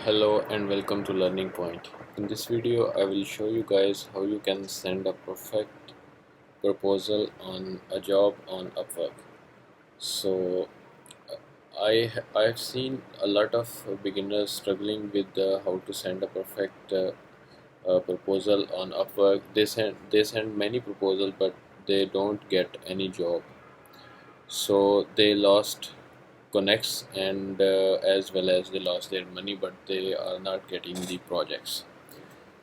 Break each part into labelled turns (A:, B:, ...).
A: Hello and welcome to Learning Point. In this video I will show you guys how you can send a perfect proposal on a job on Upwork. So I've seen a lot of beginners struggling with how to send a perfect proposal on Upwork. They send many proposals but they don't get any job. So they lost connects and as well as they lost their money, but they are not getting the projects.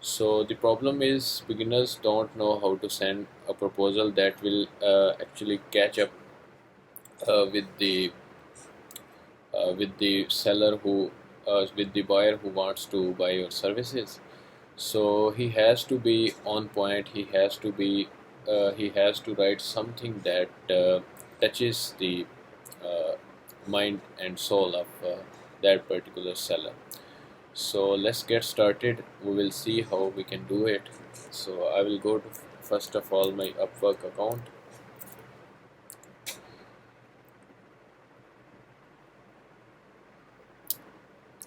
A: So the problem is beginners don't know how to send a proposal that will actually catch up with the seller who with the buyer who wants to buy your services. So he has to be on point. He has to write something that touches the uh, mind and soul of that particular seller. So let's get started. We will see how we can do it. So I will go to first of all my Upwork account.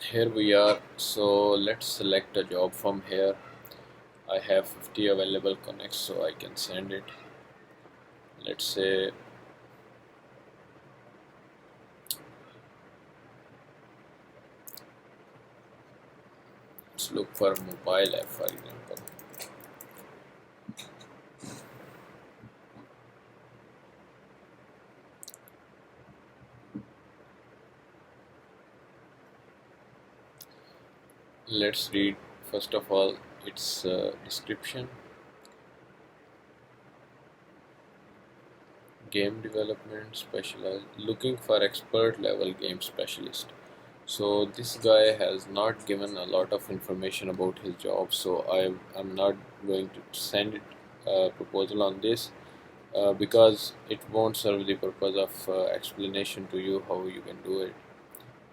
A: Here we are. So let's select a job from here. I have 50 available connects, so I can send it. Let's say let's look for mobile app, for example. Let's read first of all its description. Game development specialized, looking for expert level game specialist. So this guy has not given a lot of information about his job, so I'm not going to send it proposal on this because it won't serve the purpose of explanation to you how you can do it.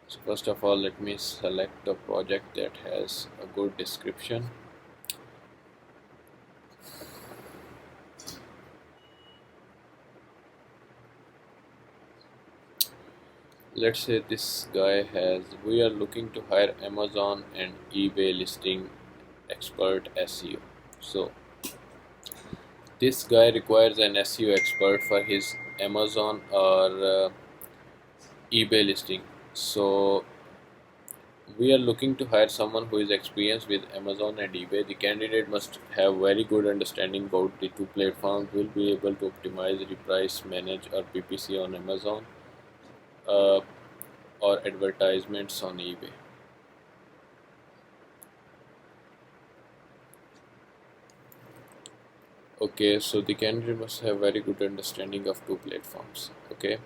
A: So first of all, let me select a project that has a good description. Let's say this guy has, we are looking to hire Amazon and eBay listing expert SEO. So this guy requires an SEO expert for his Amazon or eBay listing. So we are looking to hire someone who is experienced with Amazon and eBay. The candidate must have very good understanding about the two platforms, will be able to optimize, reprice, manage or PPC on Amazon uh, or advertisements on eBay. Okay, so the candidate must have very good understanding of two platforms. Okay,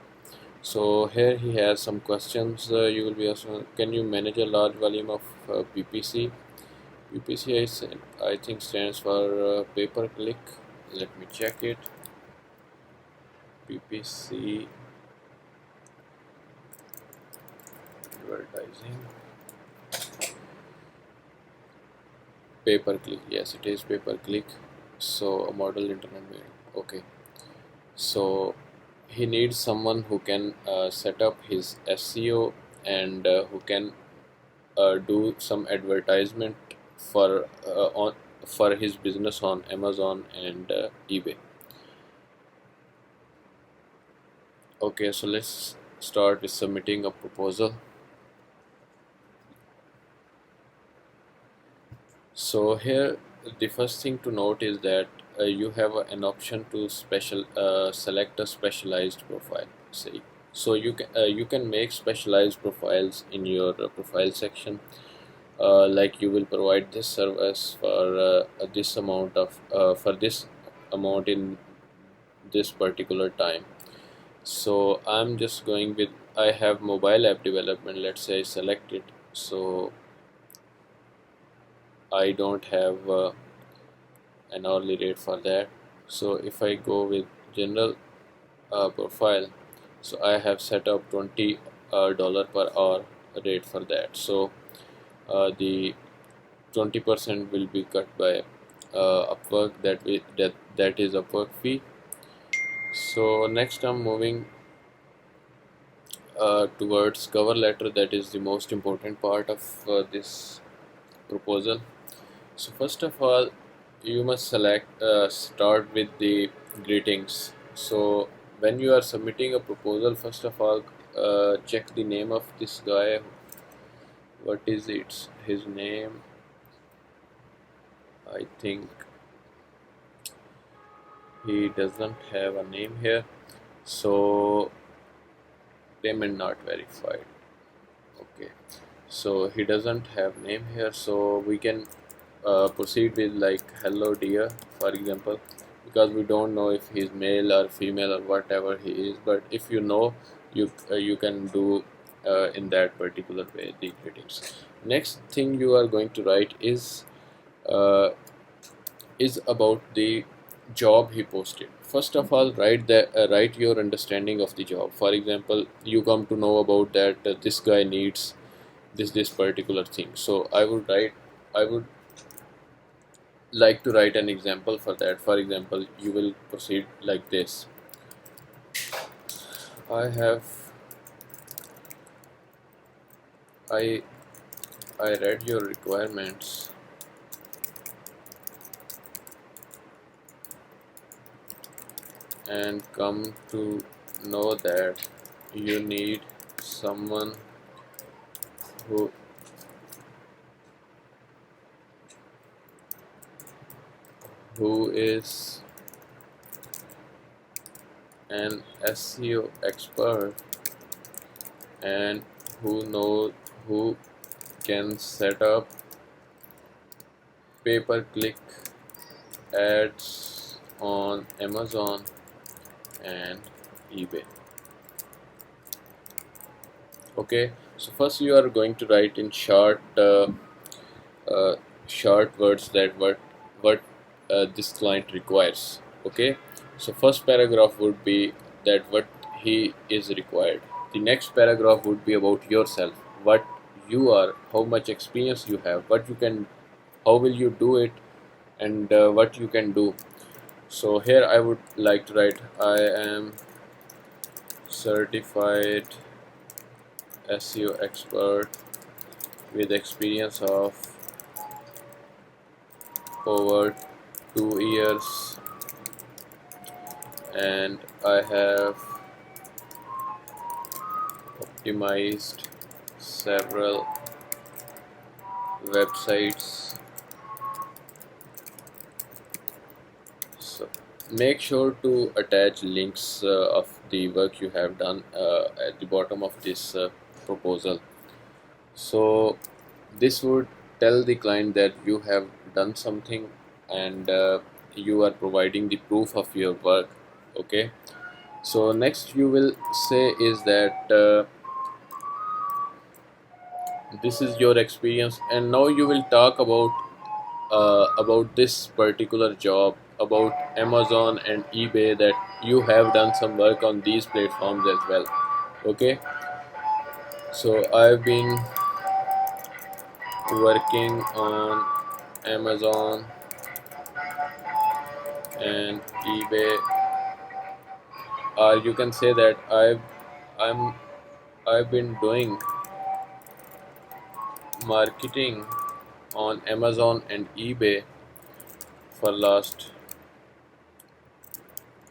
A: so here he has some questions. You will be asking, can you manage a large volume of PPC? PPC I think stands for pay per click. Let me check it. PPC advertising. Pay per click. Yes, it is pay per click. So a model internet mail. Okay. So he needs someone who can set up his SEO and who can do some advertisement for his business on Amazon and eBay. Okay, so let's start with submitting a proposal. So here the first thing to note is that you have an option to select a specialized profile. Say, so you can make specialized profiles in your profile section. Like you will provide this service for this amount in this particular time. So I'm just going with, I have mobile app development. Let's say I select it. So I don't have an hourly rate for that. So if I go with general profile, so I have set up $20 per hour rate for that. So the 20% will be cut by Upwork, that is Upwork fee. So next I'm moving towards cover letter, that is the most important part of this proposal. So first of all, you must start with the greetings. So when you are submitting a proposal, first of all, check the name of this guy. What is it? His name? I think he doesn't have a name here. So payment not verified. Okay. So he doesn't have name here. So we can proceed with like hello dear, for example, because we don't know if he's male or female or whatever he is. But if you know, you can do in that particular way the greetings. Next thing you are going to write uh, is about the job he posted. First of all, write your understanding of the job. For example, you come to know about that this guy needs this particular thing. So I would like to write an example for that. For example, you will proceed like this. I have I I read your requirements and come to know that you need someone who is an SEO expert and who can set up pay-per-click ads on Amazon and eBay. Okay, so first you are going to write in uh, short words that what this client requires. Okay, so first paragraph would be that what he is required. The next paragraph would be about yourself, what you are, how much experience you have, what you can, how will you do it, and what you can do. So here I would like to write, I am certified SEO expert with experience of over 2 years, and I have optimized several websites. So make sure to attach links of the work you have done at the bottom of this proposal. So this would tell the client that you have done something, and you are providing the proof of your work. Okay, so next you will say is that this is your experience, and now you will talk about this particular job, about Amazon and eBay, that you have done some work on these platforms as well. Okay, so I've been working on Amazon and eBay, or you can say that I'm I've been doing marketing on Amazon and eBay for last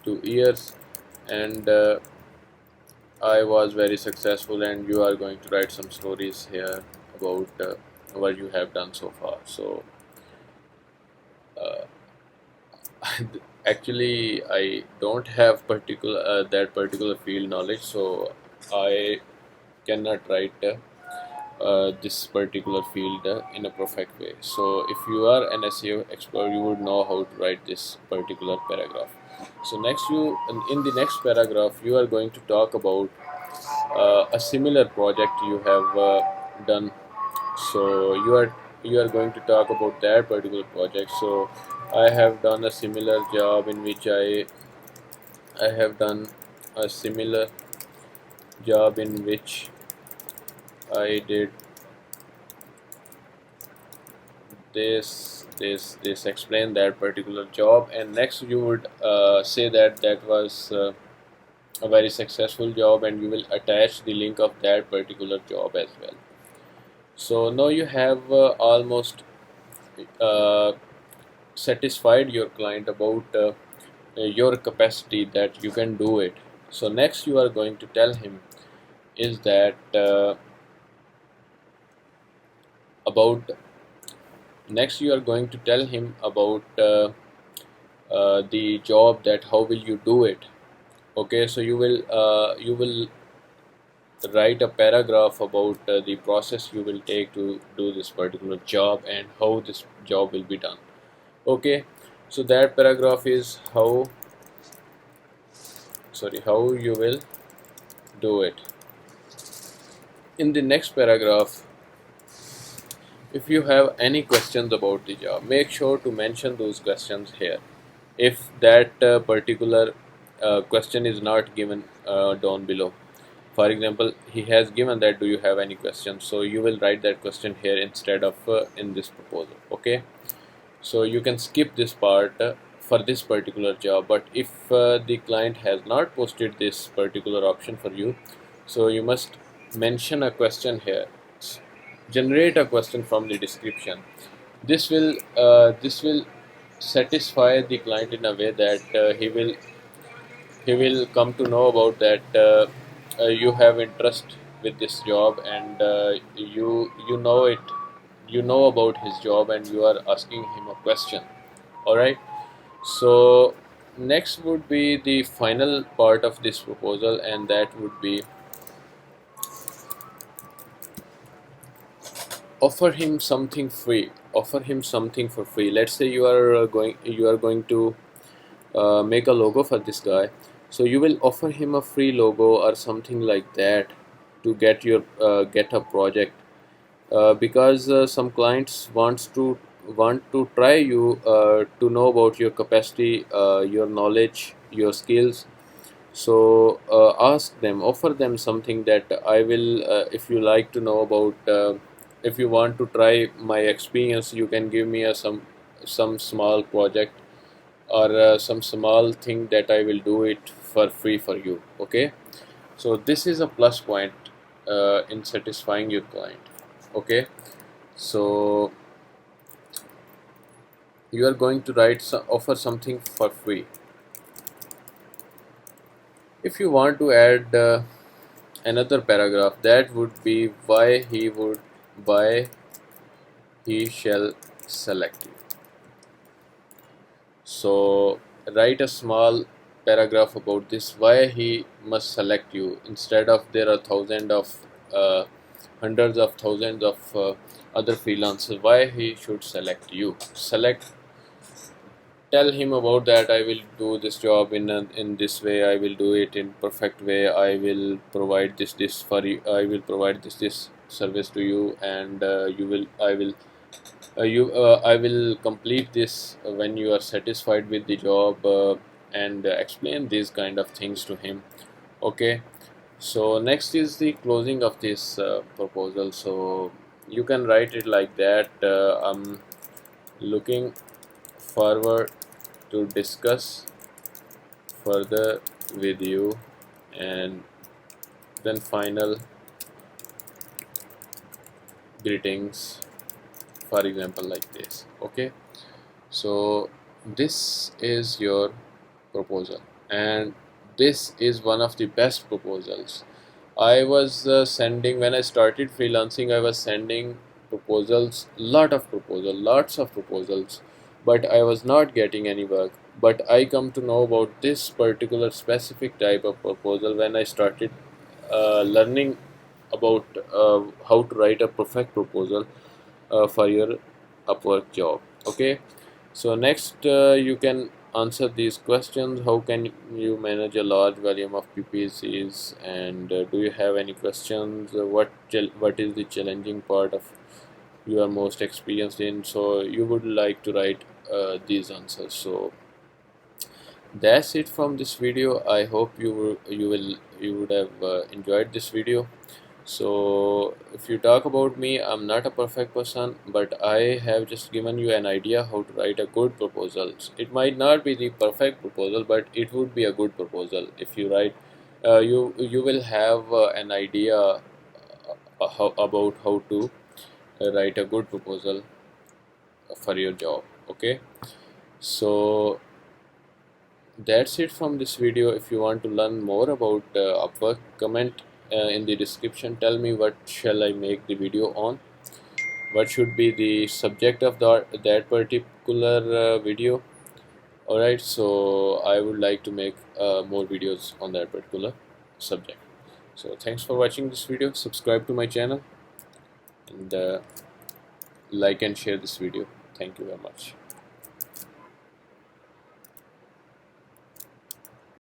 A: 2 years, and I was very successful. And you are going to write some stories here about what you have done so far. So uh, actually I don't have that particular field knowledge, so I cannot write this particular field in a perfect way. So if you are an SEO expert, you would know how to write this particular paragraph. So next, in the next paragraph you are going to talk about a similar project you have done. So you are going to talk about that particular project. So I have done a similar job in which I have done a similar job in which I did this explain that particular job. And next you would say that that was a very successful job, and you will attach the link of that particular job as well. So now you have almost uh, satisfied your client about your capacity that you can do it. So next you are going to tell him is that about next you are going to tell him about the job, that how will you do it. Okay, so you will write a paragraph about the process you will take to do this particular job and how this job will be done. Okay, so that paragraph is how you will do it. In the next paragraph, if you have any questions about the job, make sure to mention those questions here. If that particular question is not given down below, for example, he has given that do you have any questions, so you will write that question here instead of in this proposal. Okay, so you can skip this part for this particular job, but if the client has not posted this particular option for you, so you must mention a question here. Generate a question from the description. This will satisfy the client in a way that he will come to know about that you have interest with this job, and you know it, you know about his job, and you are asking him a question. All right, so next would be the final part of this proposal, and that would be offer him something free. Offer him something for free. Let's say you are going to make a logo for this guy, so you will offer him a free logo or something like that to get a project, because some clients want to try you, to know about your capacity, your knowledge, your skills. So ask them, offer them something that I will, if you like to know about, if you want to try my experience, you can give me some small project, or some small thing that I will do it for free for you. Okay, so this is a plus point in satisfying your client. Okay, so you are going to offer something for free. If you want to add another paragraph, that would be why he shall select you. So write a small paragraph about this, why he must select you, instead of there are hundreds of thousands of other freelancers, why he should select you. Tell him about that I will do this job in this way, I will do it in perfect way, I will provide this for you, I will provide this service to you, and I will complete this when you are satisfied with the job, and explain these kind of things to him. Okay, so next is the closing of this proposal. So you can write it like that, I'm looking forward to discuss further with you, and then final greetings, for example, like this. Okay, so this is your proposal, and this is one of the best proposals. I was sending, when I started freelancing, I was sending proposals, lots of proposals, but I was not getting any work. But I come to know about this particular specific type of proposal when I started learning about how to write a perfect proposal for your Upwork job. Okay, so next you can answer these questions. How can you manage a large volume of PPCs, and do you have any questions? What is the challenging part of you are most experienced in? So you would like to write these answers. So that's it from this video. I hope you would have enjoyed this video. So if you talk about me, I'm not a perfect person, but I have just given you an idea how to write a good proposal. It might not be the perfect proposal, but it would be a good proposal if you write you will have an idea about how to write a good proposal for your job. Okay, so that's it from this video. If you want to learn more about Upwork, comment in the description. Tell me what shall I make the video on, what should be the subject of that particular video. Alright, so I would like to make more videos on that particular subject. So thanks for watching this video. Subscribe to my channel and like and share this video. Thank you very much.